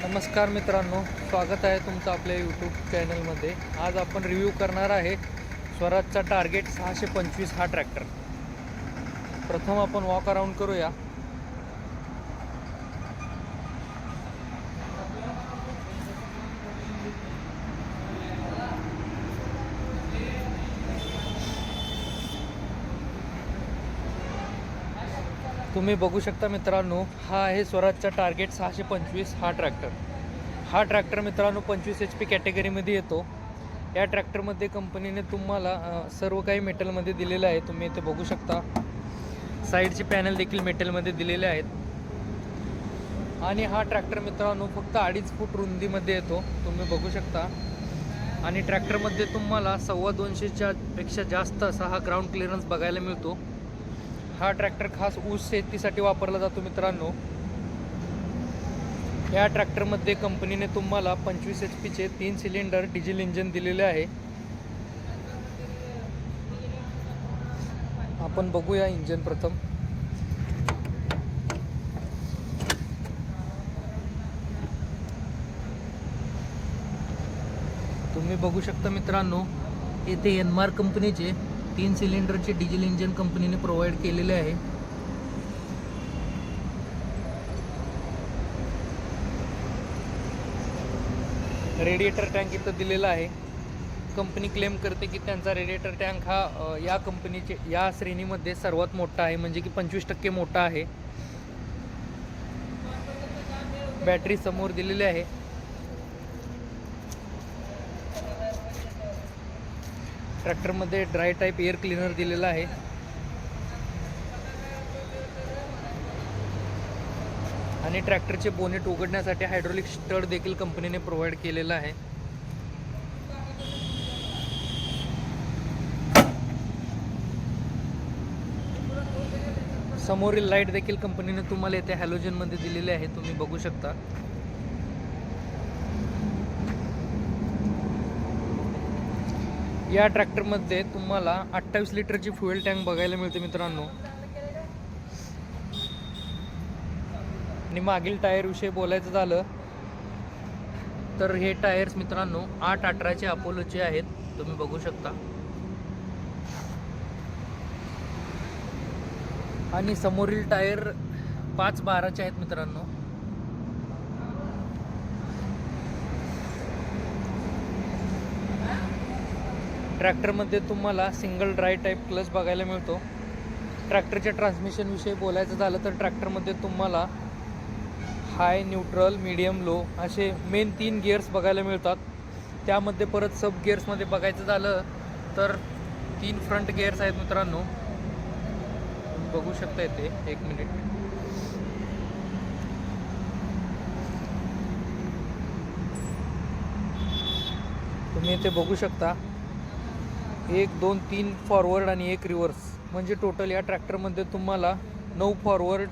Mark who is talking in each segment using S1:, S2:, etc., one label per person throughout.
S1: नमस्कार मित्रांनो, स्वागत आहे तुमचं आपल्या यूट्यूब चॅनलमध्ये। आज आपण रिव्ह्यू करणार आहे स्वराजचा टार्गेट 625 हा ट्रॅक्टर। प्रथम आपण वॉक अराउंड करूया। तुम्ही बघू शकता मित्रांनो, हा आहे स्वराजचा टार्गेट 625 हा ट्रॅक्टर। हा ट्रॅक्टर मित्रांनो 25 HP कॅटेगरीमध्ये येतो। या ट्रॅक्टरमध्ये कंपनीने तुम्हाला सर्व काही मेटलमध्ये दिलेलं आहे। तुम्ही इथे बघू शकता, साईडचे पॅनल देखील मेटलमध्ये दिलेले आहेत। आणि हा ट्रॅक्टर मित्रांनो फक्त 2.5 फूट रुंदीमध्ये येतो, तुम्ही बघू शकता। आणि ट्रॅक्टरमध्ये तुम्हाला 250च्या पेक्षा जास्त असा हा ग्राउंड क्लिअरन्स बघायला मिळतो। हा ट्रॅक्टर खास ऊस शेतीसाठी वापरला जातो मित्रांनो। या ट्रॅक्टरमध्ये कंपनीने तुम्हाला 25 HP 3 सिलेंडर डिझेल इंजिन दिलेले आहे। आपण बघूया इंजिन प्रथम। तुम्ही बघू शकता मित्रांनो, येथे एनमार कंपनीचे 3 सिलेंडरचे डिझेल इंजिन कंपनीने प्रोव्हाइड केलेले आहे। रेडिएटर टँक इथं दिलेला आहे। कंपनी क्लेम करते की त्यांचा रेडिएटर टँक हा या कंपनीचे या श्रेणीमध्ये सर्वात मोठा आहे, म्हणजे की 25% मोठा आहे। बॅटरी समोर दिलेली आहे। ट्रॅक्टरमध्ये ड्राय टाईप एअर क्लीनर दिलेला आहे। आणि ट्रॅक्टरचे बोनेट उघडण्यासाठी हायड्रोलिक स्टड देखील कंपनीने प्रोव्हाइड केलेला आहे। समोरील लाईट देखील कंपनीने तुम्हाला येथे हॅलोजन मध्ये दिलेले आहे, तुम्ही बघू शकता। या ट्रॅक्टरमध्ये तुम्हाला 28 लिटरची फ्युएल टँक बघायला मिळते मित्रांनो। आणि मागील टायर विषयी बोलायचं झालं तर हे टायर्स मित्रांनो 8/18चे अपोलोचे आहेत, तुम्ही बघू शकता। आणि समोरील टायर 5/12चे आहेत मित्रांनो। ट्रॅक्टरमध्ये तुम्हाला सिंगल ड्राय टाईप क्लच बघायला मिळतो। ट्रॅक्टरच्या ट्रान्समिशन विषयी बोलायचं झालं तर ट्रॅक्टरमध्ये तुम्हाला हाय, न्यूट्रल, मीडियम, लो असे मेन 3 गिअर्स बघायला मिळतात। त्यामध्ये परत सब गिअर्समध्ये बघायचं झालं तर 3 फ्रंट गिअर्स आहेत मित्रांनो, बघू शकता येते। एक मिनिट, तुम्ही इथे बघू शकता 1 2 3 फॉरवर्ड आणि 1 रिव्हर्स, म्हणजे टोटल या ट्रॅक्टरमध्ये तुम्हाला 9 फॉरवर्ड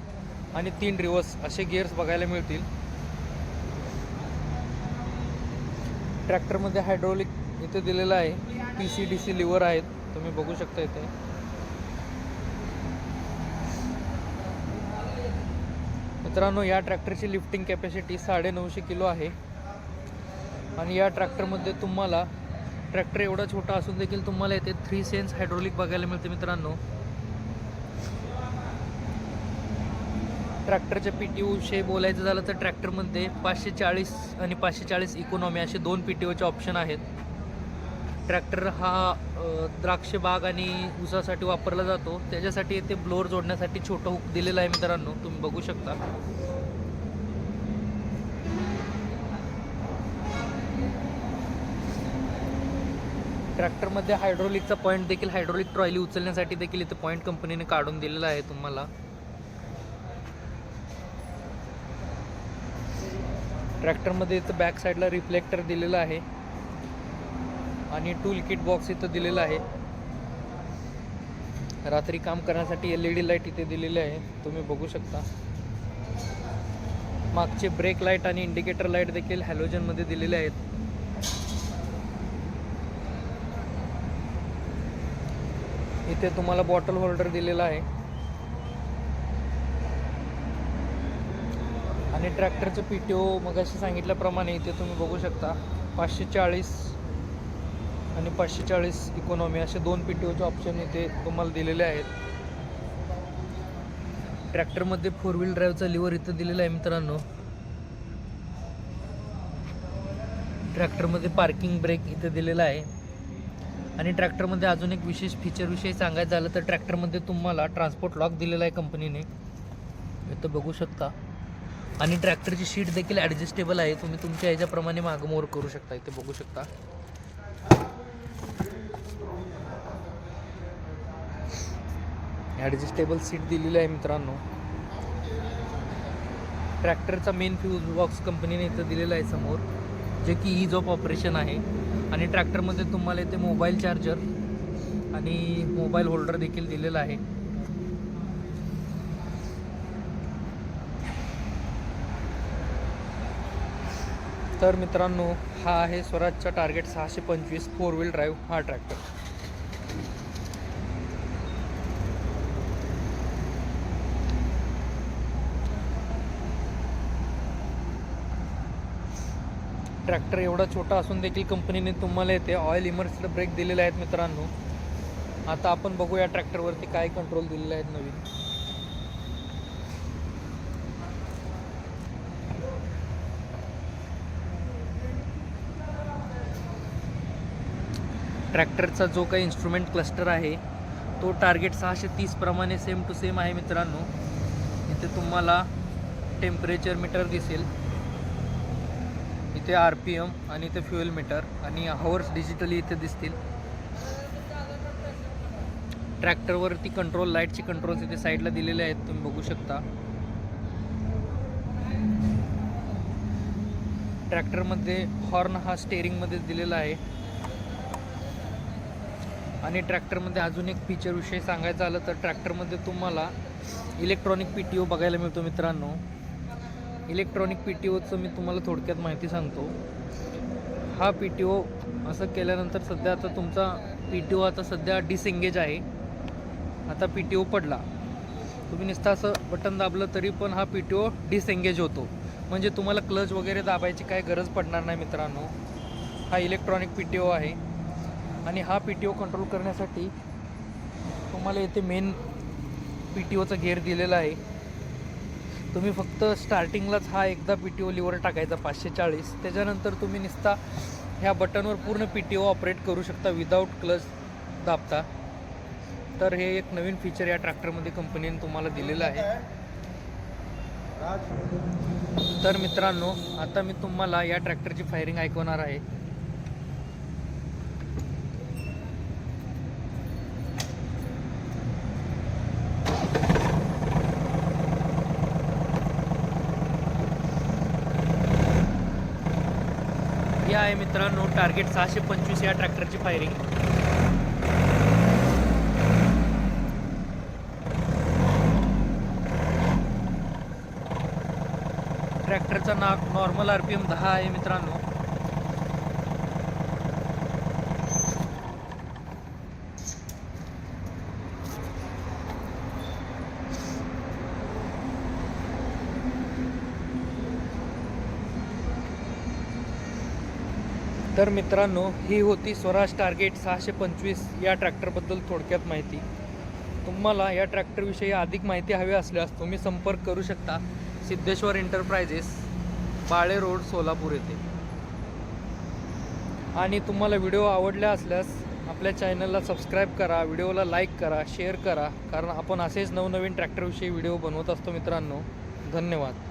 S1: आणि 3 रिव्हर्स असे गिअर्स बघायला मिळतील। ट्रॅक्टरमध्ये हायड्रोलिक इथे दिलेलं आहे, PC-DC लिव्हर आहेत, तुम्ही बघू शकता इथे। मित्रांनो या ट्रॅक्टरची लिफ्टिंग कॅपॅसिटी 950 किलो आहे। आणि या ट्रॅक्टरमध्ये तुम्हाला ट्रॅक्टर एवढा छोटा असून देखील तुम्हाला इथे 3 सेन्स हायड्रोलिक बघायला मिळते मित्रांनो। ट्रॅक्टरच्या PTO विषयी बोलायचं झालं तर ट्रॅक्टरमध्ये 540 आणि 540 इकॉनॉमी असे 2 PTOचे ऑप्शन आहेत। ट्रॅक्टर हा द्राक्ष बाग आणि ऊसासाठी वापरला जातो, त्याच्यासाठी इथे ब्लोअर जोडण्यासाठी छोटं हुक दिलेलं आहे मित्रांनो, तुम्ही बघू शकता। ट्रॅक्टरमध्ये हायड्रोलिकचा पॉईंट देखील, हायड्रोलिक ट्रॉली उचलण्यासाठी देखील इथे पॉईंट कंपनीने काढून दिलेला आहे तुम्हाला। ट्रॅक्टरमध्ये इथं बॅक साईडला रिफ्लेक्टर दिलेला आहे आणि टूल किट बॉक्स इथं दिलेला आहे। रात्री काम करण्यासाठी LED लाईट इथे दिलेली आहे, तुम्ही बघू शकता। मागचे ब्रेक लाईट आणि इंडिकेटर लाईट देखील हॅलोजन मध्ये दिलेले आहेत। इथे तुम्हाला बॉटल होल्डर दिलेला आहे। आणि ट्रॅक्टरचं PTO मगाशी सांगितल्याप्रमाणे इथे तुम्ही बघू शकता 540 आणि 540 इकॉनॉमी असे 2 PTOचे ऑप्शन इथे तुम्हाला दिलेले आहेत. ट्रॅक्टरमध्ये 4 व्हील ड्राईव्हचा लिव्हर इथं दिलेला आहे मित्रांनो. ट्रॅक्टरमध्ये पार्किंग ब्रेक इथं दिलेला आहे. आणि ट्रॅक्टरमध्ये अजून एक विशेष फीचरविषयी सांगायचं झालं तर ट्रॅक्टरमध्ये तुम्हाला ट्रान्सपोर्ट लॉक दिलेला आहे कंपनीने, इथं बघू शकता. आणि ट्रॅक्टरची शीट देखील ॲडजस्टेबल आहे, तुम्ही तुमच्या ह्याच्याप्रमाणे मागमोर करू शकता, इथे बघू शकता. ॲडजस्टेबल सीट दिलेली आहे मित्रांनो. ट्रॅक्टरचा मेन फ्यूज बॉक्स कंपनीने इथं दिलेला आहे समोर, जे की ईज ऑफ ऑपरेशन आहे. आणि ट्रॅक्टरमध्ये तुम्हाला इथे मोबाईल चार्जर आणि मोबाईल होल्डर देखील दिलेला आहे. तर मित्रांनो, हा आहे स्वराजचा टार्गेट 625 4 व्हील ड्राईव्ह हा ट्रॅक्टर. ट्रॅक्टर एवढा छोटा असून देखील कंपनीने तुम्हाला येथे ऑइल इमर्स्ड ब्रेक दिलेले आहेत मित्रांनो. आता आपण बघूया ट्रॅक्टरवरती काय कंट्रोल दिलेले आहेत नवीन. ट्रॅक्टरचा जो काही इन्स्ट्रुमेंट क्लस्टर आहे तो टार्गेट 630 प्रमाणे सेम टू सेम आहे मित्रांनो. इथे तुम्हाला टेम्परेचर मीटर दिसेल, इथे RPM आणि इथे फ्युएल मीटर आणि हॉवर्स डिजिटली इथे दिसतील. ट्रॅक्टरवरती कंट्रोल लाईटचे कंट्रोल्स इथे साईडला दिलेले आहेत, तुम्ही बघू शकता. ट्रॅक्टरमध्ये हॉर्न हा स्टेअरिंगमध्ये दिलेला आहे. आणि ट्रॅक्टरमध्ये अजून एक फीचर विषयी सांगायचं झालं तर ट्रॅक्टरमध्ये तुम्हाला इलेक्ट्रॉनिक PTO बघायला मिळतो मित्रांनो. इलेक्ट्रॉनिक PTOचं मी तुम्हाला थोडक्यात माहिती सांगतो. हा PTO असं केल्यानंतर सध्या आता तुमचा PTO आता सध्या डिसएंगेज आहे. आता PTO पडला, तुम्ही नुसतं असं बटन दाबलं तरी पण हा PTO डिसएंगेज होतो, म्हणजे तुम्हाला क्लच वगैरे दाबायची काय गरज पडणार नाही मित्रांनो. हा इलेक्ट्रॉनिक PTO आहे. आणि हा PTO कंट्रोल करण्यासाठी तुम्हाला इथे मेन PTOचा गिअर दिलेला आहे. तुम्ही फक्त स्टार्टिंगलाच हा एकदा PTO लिव्हर टाकायचा 540, त्याच्यानंतर तुम्ही नुसता ह्या बटनवर पूर्ण PTO ऑपरेट करू शकता विदाऊट क्लच दाबता. तर हे एक नवीन फीचर या ट्रॅक्टरमध्ये कंपनीने तुम्हाला दिलेलं आहे. तर मित्रांनो, आता मी तुम्हाला या ट्रॅक्टरची फायरिंग ऐकवणार आहे. ही आहे मित्रांनो टार्गेट 625 या ट्रॅक्टरची फायरिंग. ट्रॅक्टरचा नॉर्मल RPM 10 आहे मित्रांनो. तर मित्रांनो, ही होती स्वराज टार्गेट 625 या ट्रॅक्टरबद्दल थोडक्यात माहिती. तुम्हाला या ट्रॅक्टरविषयी अधिक माहिती हवी असल्यास तुम्ही संपर्क करू शकता सिद्धेश्वर एंटरप्राइजेस, बाळे रोड, सोलापूर येथे. आणि तुम्हाला व्हिडिओ आवडला असल्यास आपल्या चॅनलला सबस्क्राईब करा, व्हिडिओला लाईक करा, शेअर करा, कारण आपण असेच नवनवीन ट्रॅक्टरविषयी व्हिडिओ बनवत असतो मित्रांनो. धन्यवाद.